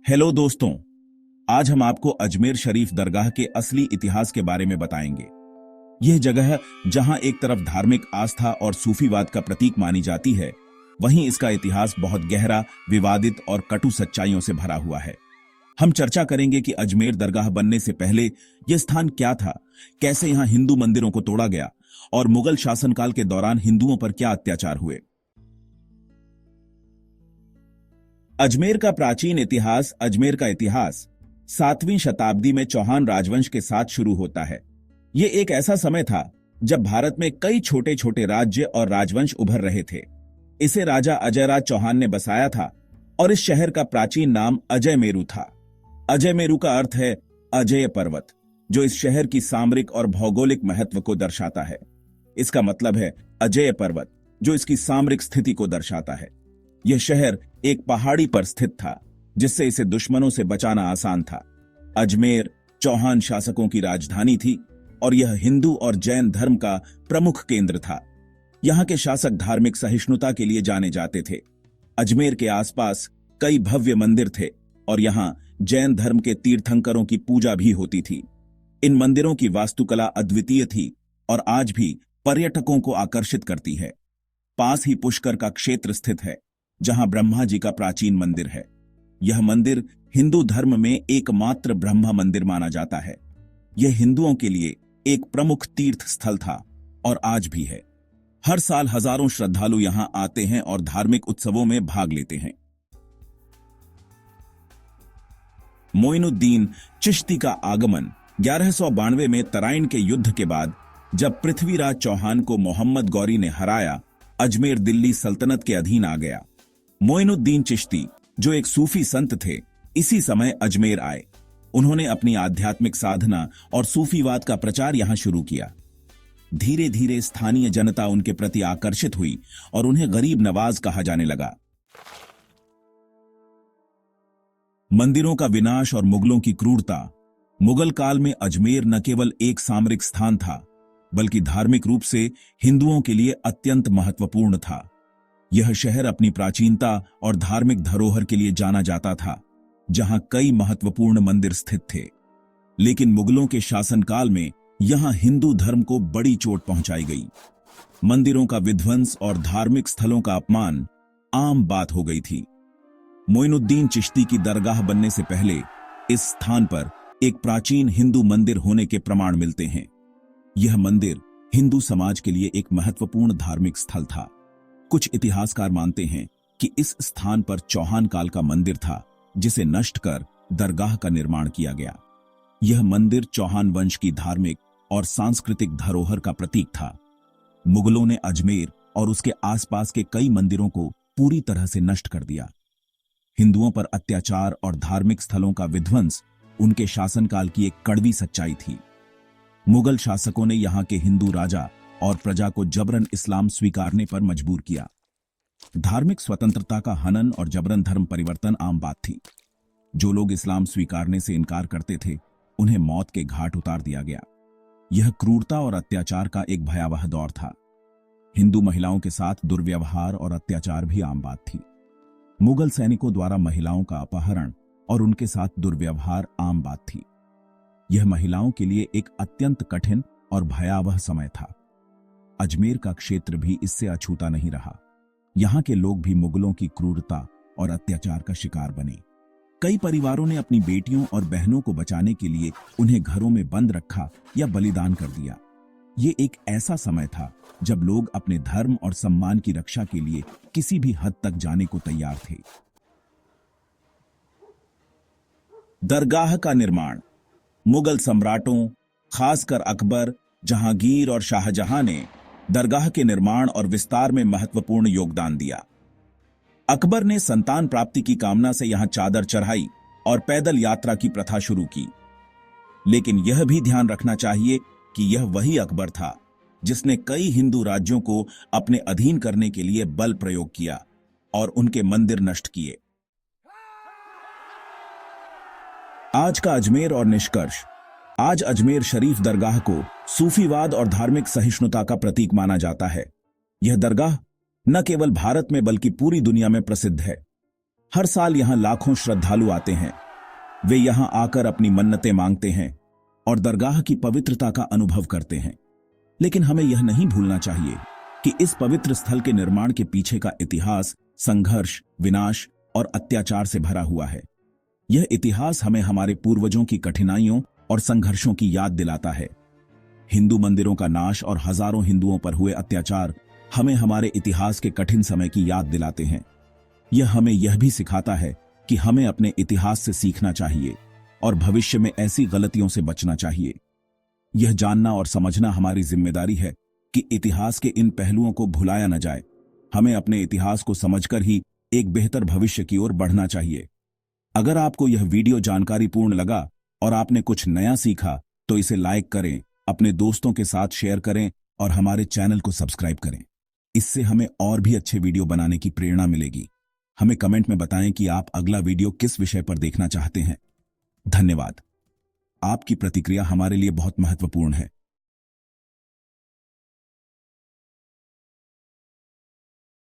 Hello दोस्तों, आज हम आपको अजमेर शरीफ दरगाह के असली इतिहास के बारे में बताएंगे। यह जगह जहां एक तरफ धार्मिक आस्था और सूफीवाद का प्रतीक मानी जाती है, वहीं इसका इतिहास बहुत गहरा, विवादित और कटु सच्चाइयों से भरा हुआ है। हम चर्चा करेंगे कि अजमेर दरगाह बनने से पहले यह स्थान क्या था, कैसे यहां हिंदू मंदिरों को तोड़ा गया और मुगल शासनकाल के दौरान हिंदुओं पर क्या अत्याचार हुए। अजमेर का प्राचीन इतिहास। अजमेर का इतिहास 7वीं शताब्दी में चौहान राजवंश के साथ शुरू होता है। यह एक ऐसा समय था जब भारत में कई छोटे छोटे राज्य और राजवंश उभर रहे थे। इसे राजा अजयराज चौहान ने बसाया था और इस शहर का प्राचीन नाम अजय मेरू था। अजय मेरू का अर्थ है अजय पर्वत, जो इस शहर की सामरिक और भौगोलिक महत्व को दर्शाता है। इसका मतलब है अजय पर्वत, जो इसकी सामरिक स्थिति को दर्शाता है। यह शहर एक पहाड़ी पर स्थित था, जिससे इसे दुश्मनों से बचाना आसान था। अजमेर चौहान शासकों की राजधानी थी और यह हिंदू और जैन धर्म का प्रमुख केंद्र था। यहां के शासक धार्मिक सहिष्णुता के लिए जाने जाते थे। अजमेर के आसपास कई भव्य मंदिर थे और यहां जैन धर्म के तीर्थंकरों की पूजा भी होती थी। इन मंदिरों की वास्तुकला अद्वितीय थी और आज भी पर्यटकों को आकर्षित करती है। पास ही पुष्कर का क्षेत्र स्थित है, जहां ब्रह्मा जी का प्राचीन मंदिर है। यह मंदिर हिंदू धर्म में एकमात्र ब्रह्मा मंदिर माना जाता है। यह हिंदुओं के लिए एक प्रमुख तीर्थ स्थल था और आज भी है। हर साल हजारों श्रद्धालु यहां आते हैं और धार्मिक उत्सवों में भाग लेते हैं। मोइनुद्दीन चिश्ती का आगमन 1192 में तराइन के युद्ध के बाद, जब पृथ्वीराज चौहान को मोहम्मद गौरी ने हराया, अजमेर दिल्ली सल्तनत के अधीन आ गया। मोइनुद्दीन चिश्ती, जो एक सूफी संत थे, इसी समय अजमेर आए। उन्होंने अपनी आध्यात्मिक साधना और सूफीवाद का प्रचार यहां शुरू किया। धीरे धीरे स्थानीय जनता उनके प्रति आकर्षित हुई और उन्हें गरीब नवाज कहा जाने लगा। मंदिरों का विनाश और मुगलों की क्रूरता। मुगल काल में अजमेर न केवल एक सामरिक स्थान था, बल्कि धार्मिक रूप से हिंदुओं के लिए अत्यंत महत्वपूर्ण था। यह शहर अपनी प्राचीनता और धार्मिक धरोहर के लिए जाना जाता था, जहां कई महत्वपूर्ण मंदिर स्थित थे। लेकिन मुगलों के शासनकाल में यहां हिंदू धर्म को बड़ी चोट पहुंचाई गई। मंदिरों का विध्वंस और धार्मिक स्थलों का अपमान आम बात हो गई थी। मोइनुद्दीन चिश्ती की दरगाह बनने से पहले इस स्थान पर एक प्राचीन हिंदू मंदिर होने के प्रमाण मिलते हैं। यह मंदिर हिंदू समाज के लिए एक महत्वपूर्ण धार्मिक स्थल था। कुछ इतिहासकार मानते हैं कि इस स्थान पर चौहान काल का मंदिर था, जिसे नष्ट कर दरगाह का निर्माण किया गया। यह मंदिर चौहान वंश की धार्मिक और सांस्कृतिक धरोहर का प्रतीक था। मुगलों ने अजमेर और उसके आसपास के कई मंदिरों को पूरी तरह से नष्ट कर दिया। हिंदुओं पर अत्याचार और धार्मिक स्थलों का विध्वंस उनके शासनकाल की एक कड़वी सच्चाई थी। मुगल शासकों ने यहां के हिंदू राजा और प्रजा को जबरन इस्लाम स्वीकारने पर मजबूर किया। धार्मिक स्वतंत्रता का हनन और जबरन धर्म परिवर्तन आम बात थी। जो लोग इस्लाम स्वीकारने से इनकार करते थे, उन्हें मौत के घाट उतार दिया गया। यह क्रूरता और अत्याचार का एक भयावह दौर था। हिंदू महिलाओं के साथ दुर्व्यवहार और अत्याचार भी आम बात थी। मुगल सैनिकों द्वारा महिलाओं का अपहरण और उनके साथ दुर्व्यवहार आम बात थी। यह महिलाओं के लिए एक अत्यंत कठिन और भयावह समय था। अजमेर का क्षेत्र भी इससे अछूता नहीं रहा। यहां के लोग भी मुगलों की क्रूरता और अत्याचार का शिकार बने। कई परिवारों ने अपनी बेटियों और बहनों को बचाने के लिए उन्हें घरों में बंद रखा या बलिदान कर दिया। ये एक ऐसा समय था जब लोग अपने धर्म और सम्मान की रक्षा के लिए किसी भी हद तक जाने को तैयार थे। दरगाह का निर्माण। मुगल सम्राटों, खासकर अकबर, जहांगीर और शाहजहां ने दरगाह के निर्माण और विस्तार में महत्वपूर्ण योगदान दिया। अकबर ने संतान प्राप्ति की कामना से यहां चादर चढ़ाई और पैदल यात्रा की प्रथा शुरू की। लेकिन यह भी ध्यान रखना चाहिए कि यह वही अकबर था जिसने कई हिंदू राज्यों को अपने अधीन करने के लिए बल प्रयोग किया और उनके मंदिर नष्ट किए। आज का अजमेर और निष्कर्ष। आज अजमेर शरीफ दरगाह को सूफीवाद और धार्मिक सहिष्णुता का प्रतीक माना जाता है। यह दरगाह न केवल भारत में बल्कि पूरी दुनिया में प्रसिद्ध है। हर साल यहां लाखों श्रद्धालु आते हैं। वे यहां आकर अपनी मन्नतें मांगते हैं और दरगाह की पवित्रता का अनुभव करते हैं। लेकिन हमें यह नहीं भूलना चाहिए कि इस पवित्र स्थल के निर्माण के पीछे का इतिहास संघर्ष, विनाश और अत्याचार से भरा हुआ है। यह इतिहास हमें हमारे पूर्वजों की कठिनाइयों और संघर्षों की याद दिलाता है। हिंदू मंदिरों का नाश और हजारों हिंदुओं पर हुए अत्याचार हमें हमारे इतिहास के कठिन समय की याद दिलाते हैं। यह हमें यह भी सिखाता है कि हमें अपने इतिहास से सीखना चाहिए और भविष्य में ऐसी गलतियों से बचना चाहिए। यह जानना और समझना हमारी जिम्मेदारी है कि इतिहास के इन पहलुओं को भुलाया न जाए। हमें अपने इतिहास को समझकर ही एक बेहतर भविष्य की ओर बढ़ना चाहिए। अगर आपको यह वीडियो जानकारीपूर्ण लगा और आपने कुछ नया सीखा तो इसे लाइक करें, अपने दोस्तों के साथ शेयर करें और हमारे चैनल को सब्सक्राइब करें। इससे हमें और भी अच्छे वीडियो बनाने की प्रेरणा मिलेगी। हमें कमेंट में बताएं कि आप अगला वीडियो किस विषय पर देखना चाहते हैं। धन्यवाद। आपकी प्रतिक्रिया हमारे लिए बहुत महत्वपूर्ण है।